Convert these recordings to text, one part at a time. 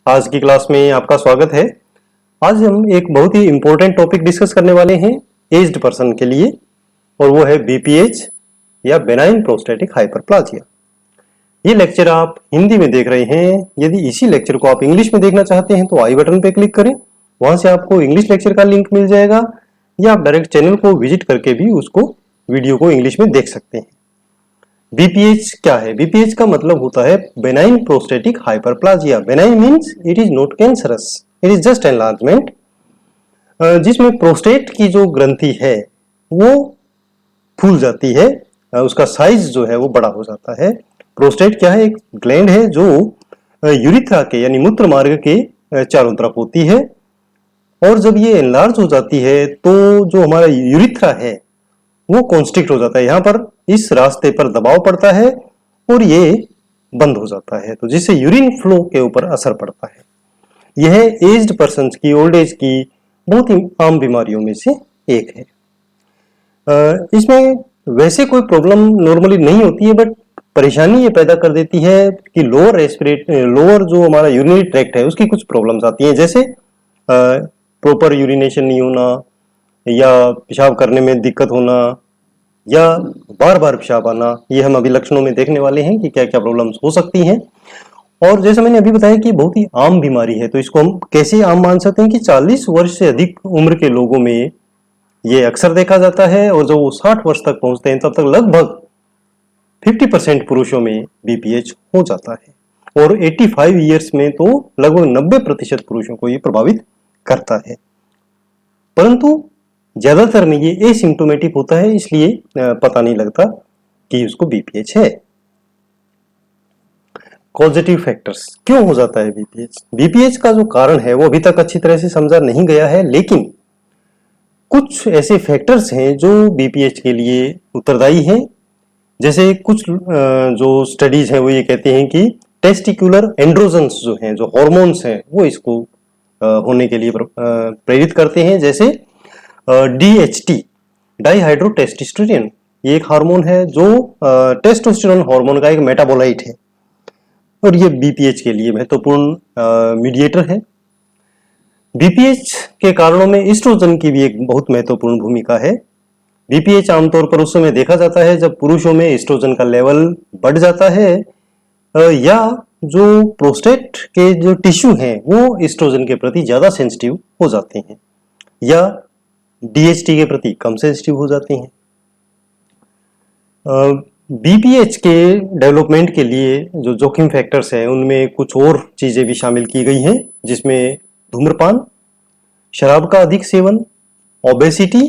आज की क्लास में आपका स्वागत है। आज हम एक बहुत ही इम्पोर्टेंट टॉपिक डिस्कस करने वाले हैं एज्ड पर्सन के लिए, और वो है बीपीएच या बेनाइन प्रोस्टेटिक हाइपरप्लाजिया। ये लेक्चर आप हिंदी में देख रहे हैं। यदि इसी लेक्चर को आप इंग्लिश में देखना चाहते हैं तो आई बटन पे क्लिक करें, वहां से आपको इंग्लिश लेक्चर का लिंक मिल जाएगा, या आप डायरेक्ट चैनल को विजिट करके भी उसको वीडियो को इंग्लिश में देख सकते हैं। बीपीएच क्या है? बीपीएच का मतलब होता है benign prostatic hyperplasia. Benign means it is not cancerous, it is just enlargement, जिसमें प्रोस्टेट की जो ग्रंथि है वो फूल जाती है, उसका साइज जो है वो बड़ा हो जाता है। प्रोस्टेट क्या है? एक ग्लैंड है जो यूरिथ्रा के यानी मूत्र मार्ग के चारों तरफ होती है, और जब ये एनलार्ज हो जाती है तो जो हमारा यूरिथ्रा है वो कॉन्स्ट्रिक्ट हो जाता है। यहाँ पर इस रास्ते पर दबाव पड़ता है और ये बंद हो जाता है, तो जिससे यूरिन फ्लो के ऊपर असर पड़ता है। यह एज्ड पर्सन की, ओल्ड एज की बहुत ही आम बीमारियों में से एक है। इसमें वैसे कोई प्रॉब्लम नॉर्मली नहीं होती है, बट परेशानी ये पैदा कर देती है कि लोअर जो हमारा यूरिनरी ट्रैक्ट है उसकी कुछ प्रॉब्लम्स आती हैं, जैसे प्रॉपर यूरिनेशन नहीं होना, या पेशाब करने में दिक्कत होना, या बार बार पेशाब आना। ये हम अभी लक्षणों में देखने वाले हैं कि क्या क्या प्रॉब्लम्स हो सकती हैं। और जैसे मैंने अभी बताया कि बहुत ही आम बीमारी है, तो इसको हम कैसे आम मान सकते हैं कि 40 वर्ष से अधिक उम्र के लोगों में ये अक्सर देखा जाता है, और जब वो 60 वर्ष तक पहुंचते हैं तब तक लगभग 50% पुरुषों में बीपीएच हो जाता है, और 85 ईयर्स में तो लगभग 90% पुरुषों को ये प्रभावित करता है। परंतु ज्यादातर में ये एसिम्प्टोमेटिक होता है, इसलिए पता नहीं लगता कि उसको बीपीएच है। कॉजेटिव फैक्टर्स, क्यों हो जाता है बीपीएच? बीपीएच का जो कारण है वो अभी तक अच्छी तरह से समझा नहीं गया है, लेकिन कुछ ऐसे फैक्टर्स हैं जो बीपीएच के लिए उत्तरदायी हैं। जैसे कुछ जो स्टडीज हैं वो ये कहते हैं कि टेस्टिकुलर एंड्रोजन्स जो हैं, जो हॉर्मोन्स हैं, वो इसको होने के लिए प्रेरित करते हैं। जैसे DHT, डाइहाइड्रोटेस्टोस्टेरोन, ये एक हार्मोन है जो टेस्टोस्टेरोन हार्मोन का एक मेटाबोलाइट है, और ये बीपीएच के लिए महत्वपूर्ण मीडिएटर है। बीपीएच के कारणों में एस्ट्रोजन की भी एक बहुत महत्वपूर्ण भूमिका है। बीपीएच आमतौर पर उस समय देखा जाता है जब पुरुषों में एस्ट्रोजन का लेवल बढ़ जाता है, या जो प्रोस्टेट के जो टिश्यू हैं वो एस्ट्रोजन के प्रति ज्यादा सेंसिटिव हो जाते हैं, या डीएचटी के प्रति कम सेंसिटिव हो जाते हैं। बीपीएच के डेवलपमेंट के लिए जो जोखिम फैक्टर्स हैं उनमें कुछ और चीजें भी शामिल की गई हैं, जिसमें धूम्रपान, शराब का अधिक सेवन, ओबेसिटी,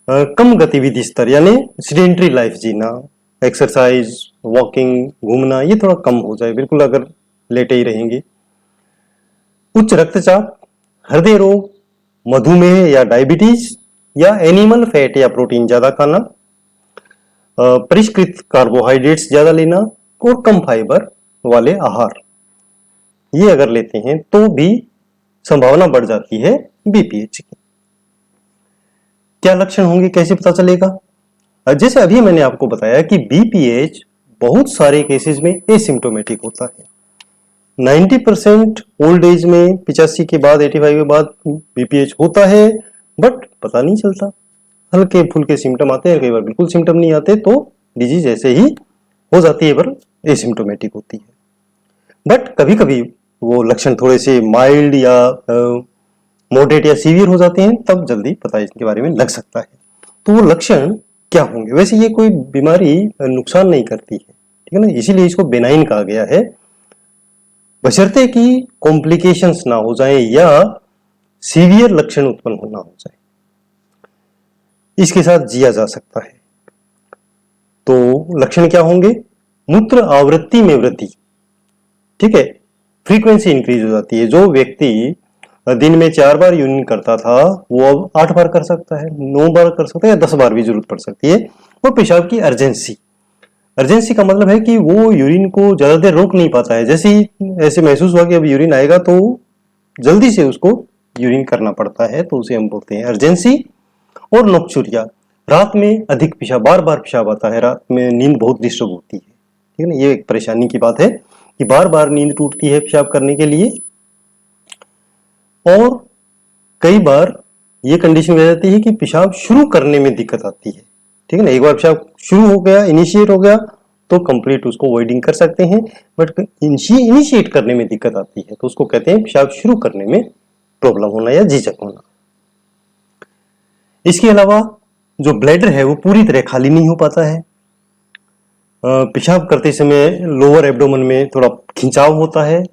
कम गतिविधि स्तर यानी सीडेंटरी लाइफ जीना, एक्सरसाइज, वॉकिंग, घूमना ये थोड़ा कम हो जाए, बिल्कुल अगर लेटे ही रहेंगे, उच्च रक्तचाप, हृदय रोग, मधुमेह या डायबिटीज, या एनिमल फैट या प्रोटीन ज्यादा खाना, परिष्कृत कार्बोहाइड्रेट्स ज्यादा लेना, और कम फाइबर वाले आहार, ये अगर लेते हैं तो भी संभावना बढ़ जाती है बीपीएच की। क्या लक्षण होंगे, कैसे पता चलेगा? जैसे अभी मैंने आपको बताया कि बीपीएच बहुत सारे केसेस में एसिम्प्टोमेटिक होता है। 90% ओल्ड एज में 85 के बाद, 85 के बाद बीपीएच होता है, बट पता नहीं चलता, हल्के फुल्के सिम्टम आते हैं, कई बार बिल्कुल सिम्टम नहीं आते, तो डिजीज ऐसे ही हो जाती है, पर एसिम्प्टोमेटिक होती है। बट कभी कभी वो लक्षण थोड़े से माइल्ड या मॉडरेट या सीवियर हो जाते हैं, तब जल्दी पता इसके बारे में लग सकता है। तो वो लक्षण क्या होंगे? वैसे ये कोई बीमारी नुकसान नहीं करती है, ठीक है ना, इसीलिए इसको बेनाइन कहा गया है, बशर्ते कि कॉम्प्लिकेशंस ना हो जाए या सीवियर लक्षण उत्पन्न ना हो जाए, इसके साथ जिया जा सकता है। तो लक्षण क्या होंगे? मूत्र आवृत्ति में वृद्धि, ठीक है, फ्रीक्वेंसी इंक्रीज हो जाती है। जो व्यक्ति दिन में 4 बार यूरिन करता था वो अब 8 बार कर सकता है, 9 बार कर सकता है, या 10 बार भी जरूरत पड़ सकती है। और पेशाब की अर्जेंसी, अर्जेंसी का मतलब है कि वो यूरिन को ज्यादा देर रोक नहीं पाता है, जैसे ही ऐसे महसूस हुआ कि अब यूरिन आएगा तो जल्दी से उसको यूरिन करना पड़ता है, तो उसे हम बोलते हैं अर्जेंसी। और नोक्चुरिया, रात में अधिक पेशाब, बार बार पेशाब आता है, रात में नींद बहुत डिस्टर्ब होती है, ठीक है ना, ये एक परेशानी की बात है। कि बार बार नींद टूटती है पेशाब करने के लिए, और कई बार ये कंडीशन हो जाती है कि पेशाब शुरू करने में दिक्कत आती है। ठीक है ना, एक बार पेशाब शुरू हो गया, इनिशिएट हो गया, तो कंप्लीट उसको अवॉइडिंग कर सकते हैं, बट इनिशिएट करने में दिक्कत आती है तो उसको कहते हैं पेशाब शुरू करने में प्रॉब्लम होना या झिझक होना। इसके अलावा जो ब्लैडर है वो पूरी तरह खाली नहीं हो पाता है। पेशाब करते समय लोअर एब्डोमेन में थोड़ा खिंचाव होता है,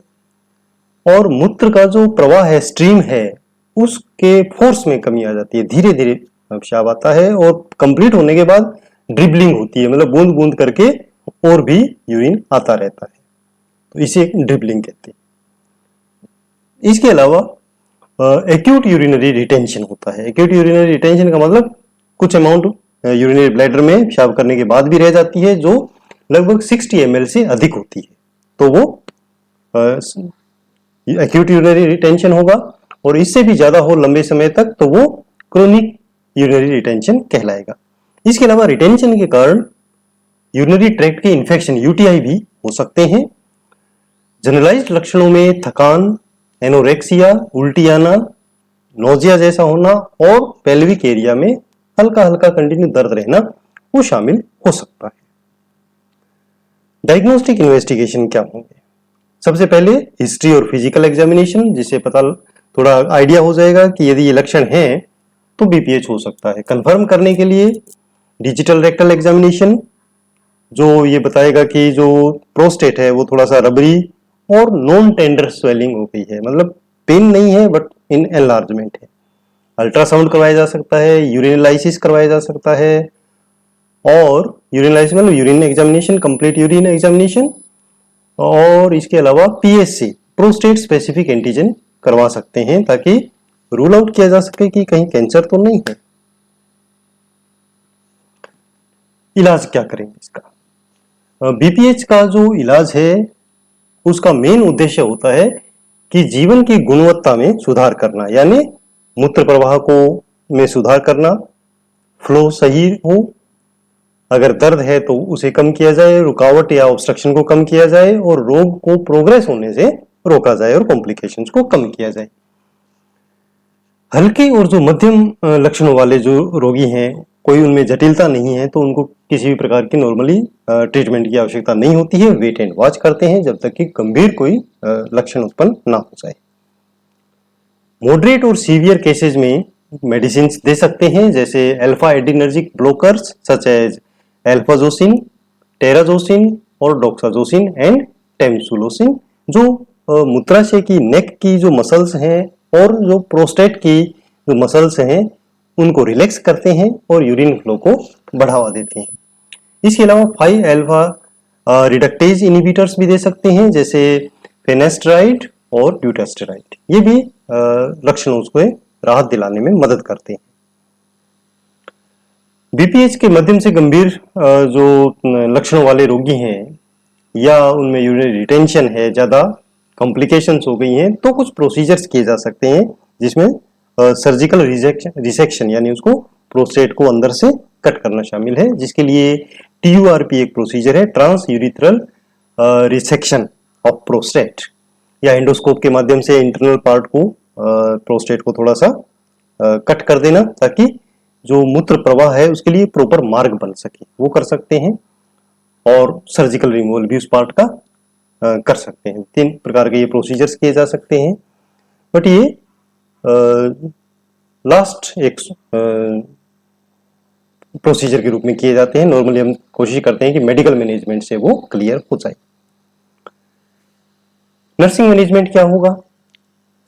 और मूत्र का जो प्रवाह है, स्ट्रीम है, उसके फोर्स में कमी आ जाती है, धीरे धीरे पेशाब आता है, और कंप्लीट होने के बाद ड्रिबलिंग होती है, मतलब बूंद बूंद करके और भी यूरिन आता रहता है, तो इसे ड्रिबलिंग कहते हैं। इसके अलावा एक्यूट यूरिनरी रिटेंशन होता है। एक्यूट यूरिनरी रिटेंशन का मतलब कुछ अमाउंट यूरिनरी ब्लैडर में पेशाब करने के बाद भी रह जाती है, जो लगभग 60 ml से अधिक होती है, तो वो एक्यूट यूरिनरी रिटेंशन होगा, और इससे भी ज्यादा हो लंबे समय तक तो वो क्रोनिक यूरिनरी रिटेंशन कहलाएगा। इसके अलावा रिटेंशन के कारण यूरिनरी ट्रैक्ट के इन्फेक्शन, यूटीआई भी हो सकते हैं। जनरलाइज्ड लक्षणों में थकान, एनोरेक्सिया, उल्टी आना, नोजिया जैसा होना, और पेल्विक एरिया में हल्का हल्का कंटिन्यू दर्द रहना वो शामिल हो सकता है। डायग्नोस्टिक इन्वेस्टिगेशन क्या होंगे? सबसे पहले हिस्ट्री और फिजिकल एग्जामिनेशन, जिससे पता थोड़ा आइडिया हो जाएगा कि यदि ये लक्षण हैं तो बीपीएच हो सकता है। कंफर्म करने के लिए डिजिटल रेक्टल एग्जामिनेशन, जो ये बताएगा कि जो प्रोस्टेट है वो थोड़ा सा रबरी और नॉन टेंडर स्वेलिंग हो गई है, मतलब पेन नहीं है बट इन एनलार्जमेंट है। अल्ट्रासाउंड करवाया जा सकता है, यूरिनलाइसिस करवाया जा सकता है, और यूरिनलाइसिस मतलब urine examination, complete urine examination, और इसके अलावा पीएससी, प्रोस्टेट स्पेसिफिक एंटीजन करवा सकते हैं, ताकि रूल आउट किया जा सके कि कहीं कैंसर तो नहीं है। इलाज क्या करेंगे इसका? बीपीएच का जो इलाज है उसका मेन उद्देश्य होता है कि जीवन की गुणवत्ता में सुधार करना, यानी मूत्र प्रवाह को में सुधार करना, फ्लो सही हो, अगर दर्द है तो उसे कम किया जाए, रुकावट या ऑब्स्ट्रक्शन को कम किया जाए, और रोग को प्रोग्रेस होने से रोका जाए और कॉम्प्लिकेशंस को कम किया जाए। हल्के और जो मध्यम लक्षणों वाले जो रोगी हैं, कोई उनमें जटिलता नहीं है, तो उनको किसी भी प्रकार की नॉर्मली ट्रीटमेंट की आवश्यकता नहीं होती है। वेट एंड वॉच करते हैं जब तक कि गंभीर कोई लक्षण उत्पन्न ना हो जाए। मॉडरेट और सीवियर केसेस में मेडिसिन दे सकते हैं, जैसे alpha adrenergic blockers such as alfuzosin, terazosin और डॉक्साजोसिन एंड टेम्सुलोसिन, जो मूत्राशय की नेक की जो मसल्स हैं और जो प्रोस्टेट की जो मसल्स हैं उनको रिलैक्स करते हैं और यूरिन फ्लो को बढ़ावा देते हैं। इसके अलावा 5 अल्फा रिडक्टेज इनहिबिटर्स भी दे सकते हैं, जैसे फेनेस्ट्राइड और ड्यूटास्टेराइड। ये भी लक्षणों को राहत दिलाने में मदद करते हैं। बीपीएच के मध्यम से गंभीर जो लक्षणों वाले रोगी हैं या उनमें यूरिनरी रिटेंशन है, ज्यादा कॉम्प्लिकेशंस हो गई हैं, तो कुछ प्रोसीजर्स किए जा सकते हैं, जिसमें सर्जिकल रिसेक्शन यानी उसको प्रोस्टेट को अंदर से कट करना शामिल है, जिसके लिए TURP एक प्रोसीजर है, trans urethral resection of prostate, या एंडोस्कोप के माध्यम से इंटरनल पार्ट को प्रोस्टेट को थोड़ा सा कट कर देना, ताकि जो मूत्र प्रवाह है उसके लिए प्रॉपर मार्ग बन सके, वो कर सकते हैं। और सर्जिकल रिमूवल भी उस पार्ट का कर सकते हैं। 3 प्रकार के ये प्रोसीजर्स किए जा सकते हैं, बट ये लास्ट एक प्रोसीजर के रूप में किए जाते हैं। नॉर्मली हम कोशिश करते हैं कि मेडिकल मैनेजमेंट से वो क्लियर हो जाए। नर्सिंग मैनेजमेंट क्या होगा?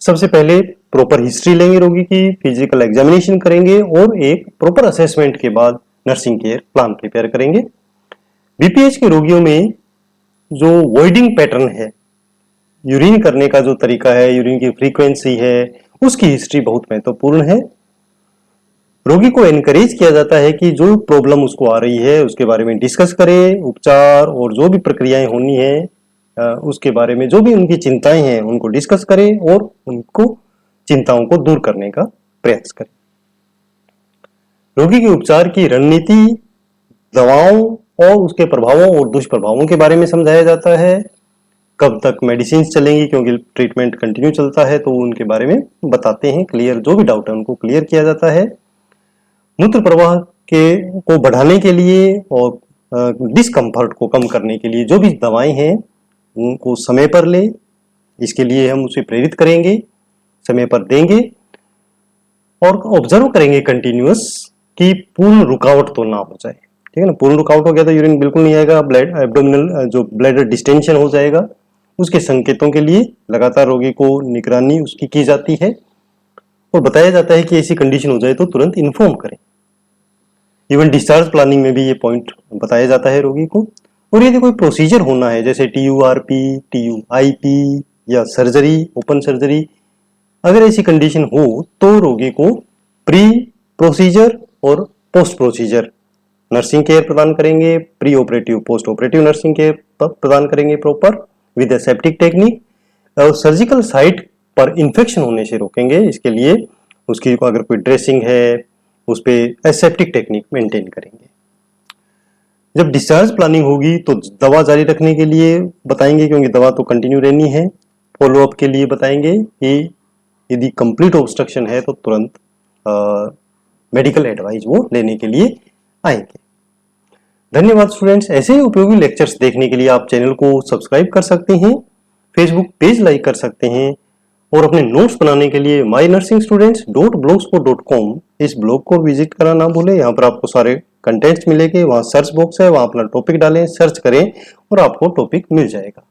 सबसे पहले प्रॉपर हिस्ट्री लेंगे रोगी की, फिजिकल एग्जामिनेशन करेंगे और एक प्रॉपर असेसमेंट के बाद नर्सिंग केयर प्लान प्रिपेयर करेंगे। बीपीएच के रोगियों में जो वॉइडिंग पैटर्न है, यूरिन करने का जो तरीका है, यूरिन की फ्रीक्वेंसी है, उसकी हिस्ट्री बहुत महत्वपूर्ण है। रोगी को एनकरेज किया जाता है कि जो प्रॉब्लम उसको आ रही है उसके बारे में डिस्कस करे, उपचार और जो भी प्रक्रियाएं होनी है उसके बारे में जो भी उनकी चिंताएं हैं उनको डिस्कस करे और उनको चिंताओं को दूर करने का प्रयास करे। रोगी के उपचार की रणनीति, दवाओं और उसके प्रभावों और दुष्प्रभावों के बारे में समझाया जाता है। कब तक मेडिसिन चलेंगी, क्योंकि ट्रीटमेंट कंटिन्यू चलता है, तो उनके बारे में बताते हैं। क्लियर जो भी डाउट है उनको क्लियर किया जाता है। मूत्र प्रवाह को बढ़ाने के लिए और डिस्कम्फर्ट को कम करने के लिए जो भी दवाएं हैं उनको समय पर ले, इसके लिए हम उसे प्रेरित करेंगे, समय पर देंगे और ऑब्जर्व करेंगे कंटिन्यूअस कि पूर्ण रुकावट तो ना हो जाए। ठीक है ना, पूर्ण रुकावट हो गया तो यूरिन बिल्कुल नहीं आएगा, ब्लड एब्डोमिनल जो ब्लैडर डिस्टेंशन हो जाएगा। उसके संकेतों के लिए लगातार रोगी को निगरानी उसकी की जाती है और बताया जाता है कि ऐसी कंडीशन हो जाए तो तुरंत इन्फॉर्म करें। इवन डिस्चार्ज प्लानिंग में भी ये पॉइंट बताया जाता है रोगी को। और यदि कोई प्रोसीजर होना है जैसे TURP, TUIP या सर्जरी, ओपन सर्जरी, अगर ऐसी कंडीशन हो तो रोगी को प्री प्रोसीजर और पोस्ट प्रोसीजर नर्सिंग केयर प्रदान करेंगे। Pre operative, post operative nursing care प्रदान करेंगे प्रॉपर विद एसेप्टिक टेक्निक। और सर्जिकल साइट पर इंफेक्शन होने से रोकेंगे। इसके लिए उसकी अगर कोई ड्रेसिंग है उस पर एसेप्टिक टेक्निक मेंटेन करेंगे। जब डिस्चार्ज प्लानिंग होगी तो दवा जारी रखने के लिए बताएंगे, क्योंकि दवा तो कंटिन्यू रहनी है। फॉलोअप के लिए बताएंगे कि यदि कंप्लीट ऑब्स्ट्रक्शन है तो तुरंत मेडिकल एडवाइस वो लेने के लिए आएंगे। धन्यवाद स्टूडेंट्स। ऐसे ही उपयोगी लेक्चर्स देखने के लिए आप चैनल को सब्सक्राइब कर सकते हैं, फेसबुक पेज लाइक कर सकते हैं और अपने नोट्स बनाने के लिए mynursingstudents.blogspot.com इस ब्लॉग को विजिट करना ना भूलें। यहाँ पर आपको सारे कंटेंट्स मिलेंगे, वहाँ सर्च बॉक्स है, वहाँ अपना टॉपिक डालें, सर्च करें और आपको टॉपिक मिल जाएगा।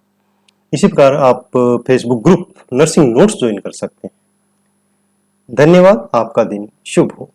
इसी प्रकार आप Facebook group nursing notes join कर सकते हैं। धन्यवाद। आपका दिन शुभ हो।